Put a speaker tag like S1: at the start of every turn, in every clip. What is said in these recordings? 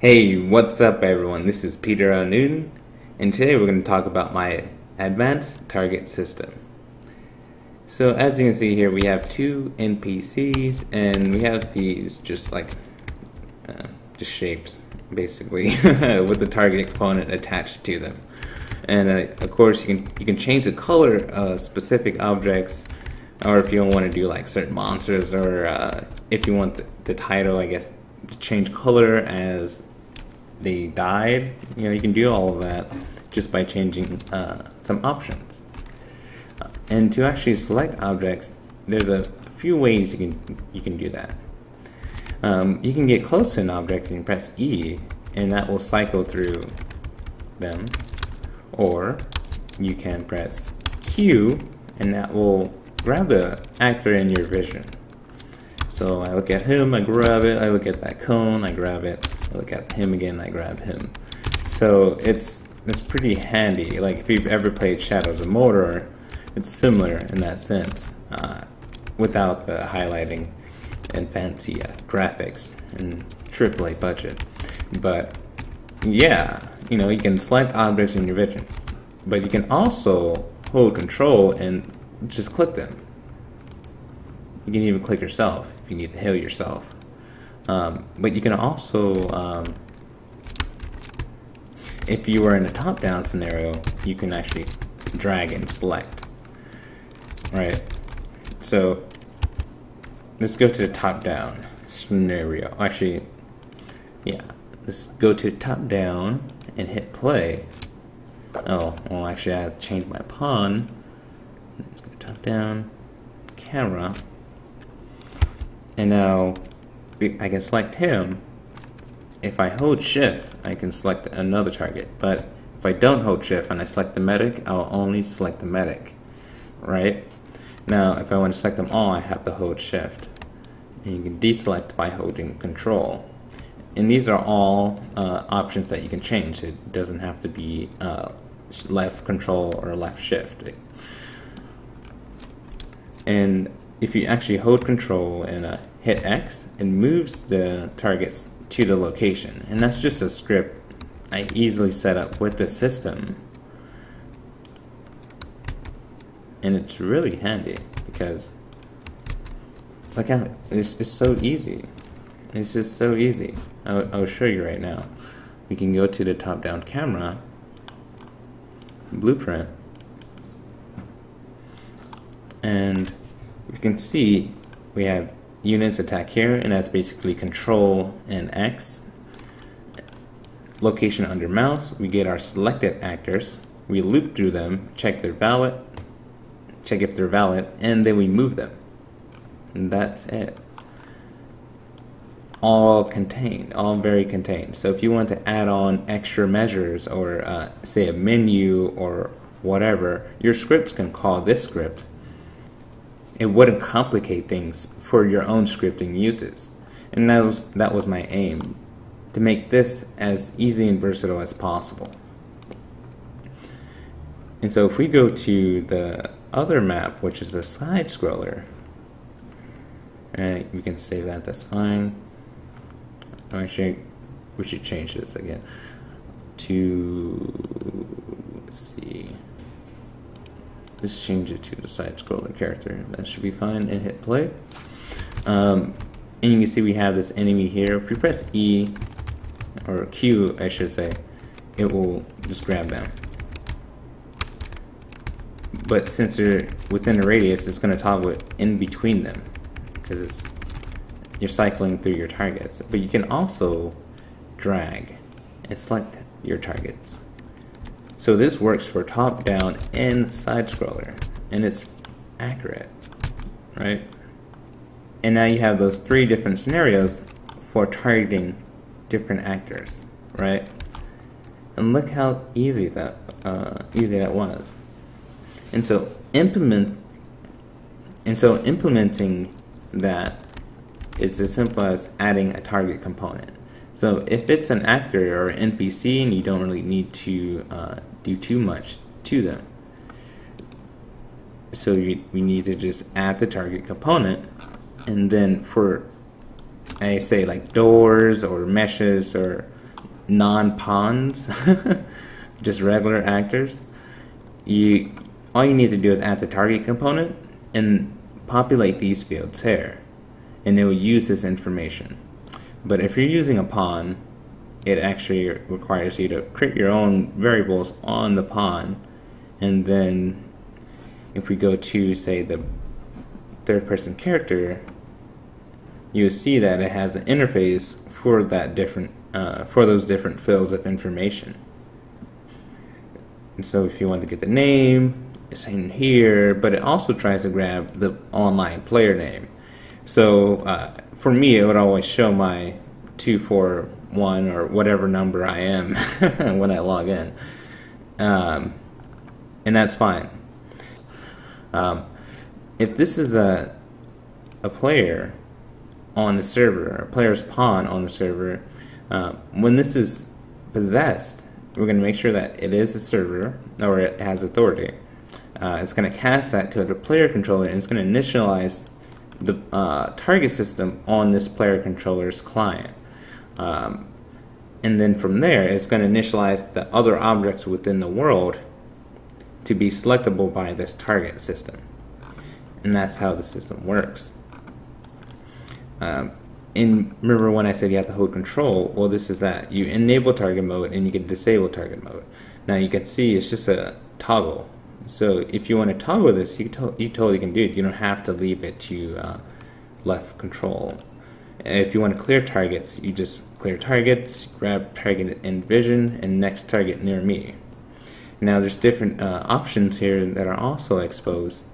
S1: Hey, what's up everyone? This is Peter Newton, and today we're going to talk about my advanced target system. So as you can see here, we have two NPCs, and we have these just like just shapes, basically, with the target component attached to them. And of course, you can change the color of specific objects, or if you don't want to do like certain monsters, or if you want the title, I guess, to change color as they died. You know, you can do all of that just by changing some options. And to actually select objects, there's a few ways you can do that. You can get close to an object and press E, and that will cycle through them. Or you can press Q, and that will grab the actor in your vision. So I look at him, I grab it. I look at that cone, I grab it. I look at him again, I grab him. So it's pretty handy. Like if you've ever played Shadows of Mordor, it's similar in that sense, without the highlighting and fancy graphics and AAA budget. But yeah, you know, you can select objects in your vision, but you can also hold control and just click them. You can even click yourself if you need to heal yourself. But you can also, if you were in a top-down scenario, you can actually drag and select. Right? So let's go to the top-down scenario. Actually, yeah, let's go to top-down and hit play. Oh, well, actually, I have to change my pawn. Let's go top-down, camera. And now I can select him. If I hold shift, I can select another target. But if I don't hold shift and I select the medic, I'll only select the medic. Right? Now, if I want to select them all, I have to hold shift. And you can deselect by holding control. And these are all options that you can change. It doesn't have to be left control or left shift. And if you actually hold control and hit X, it moves the targets to the location. And that's just a script I easily set up with the system. And it's really handy because look how it's so easy. It's just so easy. I'll show you right now. We can go to the top-down camera, blueprint, and you can see we have units attack here, and that's basically control and X. Location under mouse, we get our selected actors, we loop through them, check if they're valid, and then we move them. And that's it. All contained, all very contained. So if you want to add on extra measures or say a menu or whatever, your scripts can call this script. It wouldn't complicate things for your own scripting uses. And that was my aim, to make this as easy and versatile as possible. And so if we go to the other map, which is a side scroller, right, we can save that, that's fine. Actually, we should change this again to, let's see, let's change it to the side scroller character. That should be fine, and hit play. And you can see we have this enemy here. If we press E, or Q I should say, it will just grab them. But since they're within a radius, it's going to toggle in between them, because you're cycling through your targets. But you can also drag and select your targets. So this works for top, down, and side scroller, and it's accurate, right? And now you have those three different scenarios for targeting different actors, right? And look how easy that was. And so implementing that is as simple as adding a target component. So if it's an actor or an NPC and you don't really need to do too much to them, so we need to just add the target component, and then for I say like doors or meshes or non-pawns, just regular actors, all you need to do is add the target component and populate these fields here, and it will use this information. But if you're using a pawn, it actually requires you to create your own variables on the pawn, and then if we go to, say, the third-person character, you'll see that it has an interface for that for those different fields of information. And so if you want to get the name, it's in here, but it also tries to grab the online player name. So for me, it would always show my 241 or whatever number I am when I log in, and that's fine. If this is a player on the server, a player's pawn on the server, when this is possessed, we're going to make sure that it is a server, or it has authority. It's going to cast that to the player controller, and it's going to initialize the target system on this player controller's client. And then from there, it's going to initialize the other objects within the world to be selectable by this target system. And that's how the system works. And remember when I said you have to hold control? Well, this is that. You enable target mode and you can disable target mode. Now you can see it's just a toggle. So if you want to toggle this, you totally can do it. You don't have to leave it to left control. If you want to clear targets, you just clear targets, grab target in vision, and next target near me. Now there's different options here that are also exposed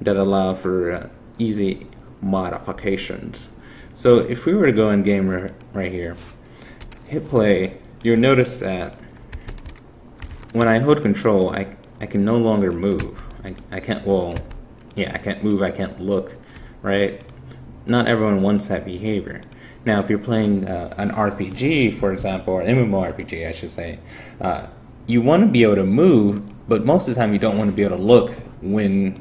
S1: that allow for easy modifications. So if we were to go in game right here, hit play, you'll notice that when I hold control, I can no longer move. I can't, well, yeah, I can't move, I can't look, right? Not everyone wants that behavior. Now, if you're playing an RPG, for example, or an MMORPG, I should say, you want to be able to move, but most of the time you don't want to be able to look when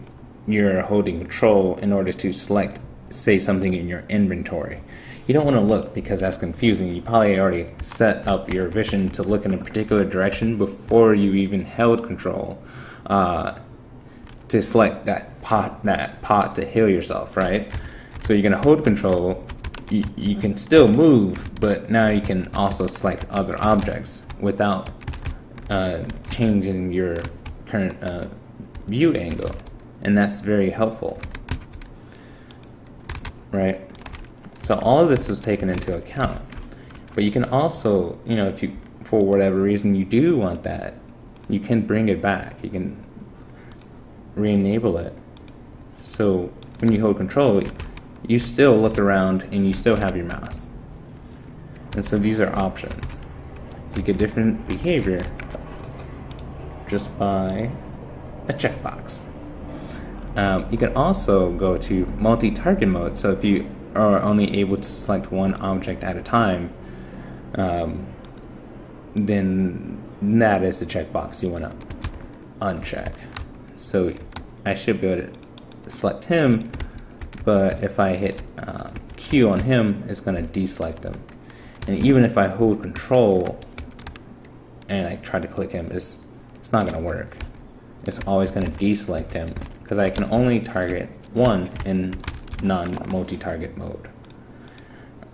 S1: you're holding control in order to select, say, something in your inventory. You don't want to look because that's confusing. You probably already set up your vision to look in a particular direction before you even held control to select that pot to heal yourself, right? So you're going to hold control. You can still move, but now you can also select other objects without changing your current view angle, and that's very helpful, right? So all of this was taken into account, but you can also, you know, if you, for whatever reason you do want that, you can bring it back. You can re-enable it. So when you hold control, you still look around and you still have your mouse. And so these are options. You get different behavior just by a checkbox. You can also go to multi-target mode. So if you are only able to select one object at a time, then that is the checkbox you want to uncheck. So I should be able to select him, but if I hit Q on him, it's going to deselect him. And even if I hold control and I try to click him, it's not going to work. It's always going to deselect him because I can only target one in non-multi-target mode.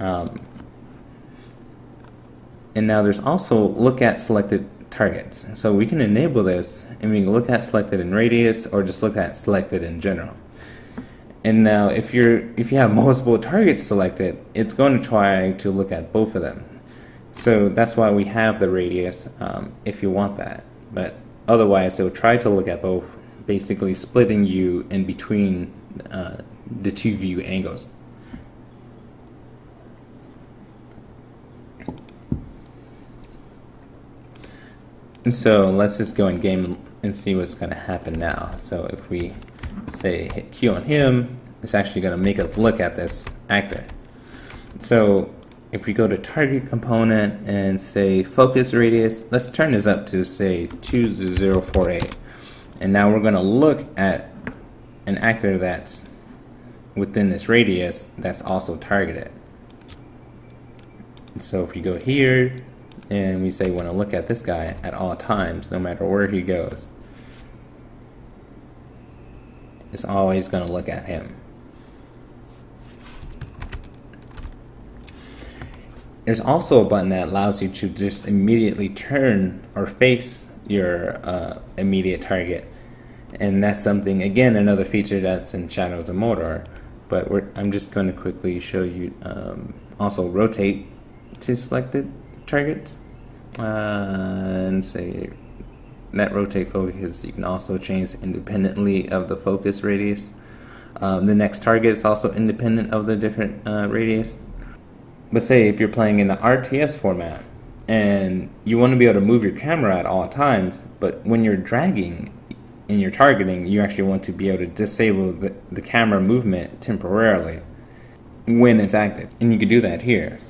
S1: And now there's also look at selected targets. So we can enable this and we can look at selected in radius or just look at selected in general. And now if you have multiple targets selected, it's going to try to look at both of them. So that's why we have the radius if you want that. But otherwise it will try to look at both, basically splitting you in between the two view angles. And so let's just go in game and see what's going to happen now. So if we say hit Q on him, it's actually going to make us look at this actor. So if we go to target component and say focus radius, let's turn this up to say 2048. And now we're going to look at an actor that's within this radius that's also targeted. And so if you go here and we say we want to look at this guy at all times, no matter where he goes. It's always going to look at him. There's also a button that allows you to just immediately turn or face your immediate target, and that's something, again, another feature that's in Shadows of Mordor. But I'm just going to quickly show you. Also rotate to selected targets, and say that rotate focus you can also change independently of the focus radius. The next target is also independent of the different radius. But say if you're playing in the RTS format and you want to be able to move your camera at all times, but when you're dragging and you're targeting, you actually want to be able to disable the camera movement temporarily when it's active. And you can do that here.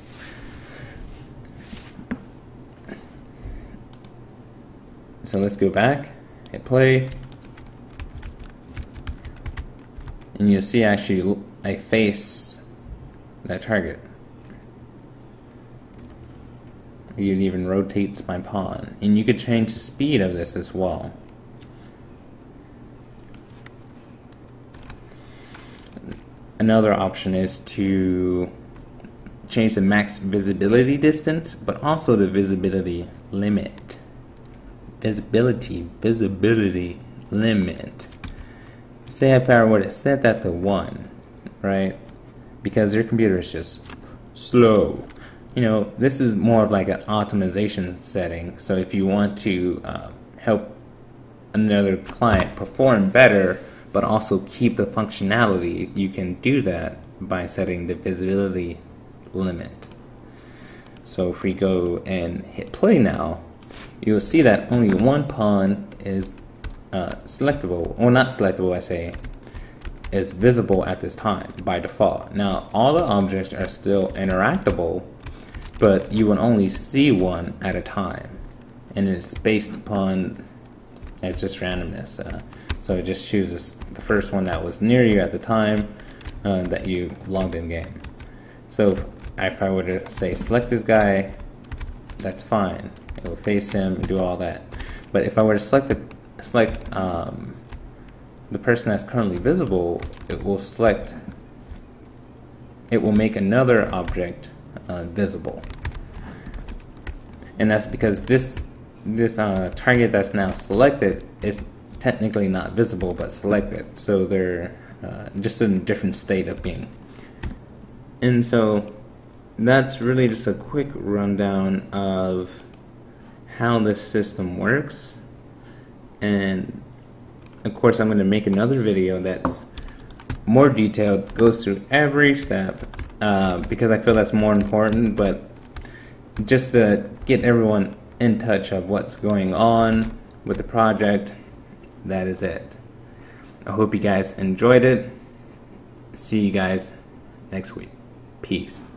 S1: So let's go back, hit play, and you'll see actually I face that target. It even rotates my pawn, and you could change the speed of this as well. Another option is to change the max visibility distance, but also the visibility limit. Visibility limit. Say if I were to set that to 1, right? Because your computer is just slow. You know, this is more of like an optimization setting. So if you want to help another client perform better, but also keep the functionality, you can do that by setting the visibility limit. So if we go and hit play now, you will see that only one pawn is selectable, or not selectable, I say, is visible at this time by default. Now all the objects are still interactable, but you will only see one at a time, and it's based upon just randomness. So it just chooses the first one that was near you at the time that you logged in game. So if I were to say select this guy, that's fine. It will face him and do all that. But if I were to select the person that's currently visible, it will make another object visible, and that's because this target that's now selected is technically not visible but selected, so they're just in a different state of being. And so that's really just a quick rundown of how this system works, and of course I'm going to make another video that's more detailed, goes through every step, because I feel that's more important, but just to get everyone in touch of what's going on with the project, that is it. I hope you guys enjoyed it. See you guys next week. Peace.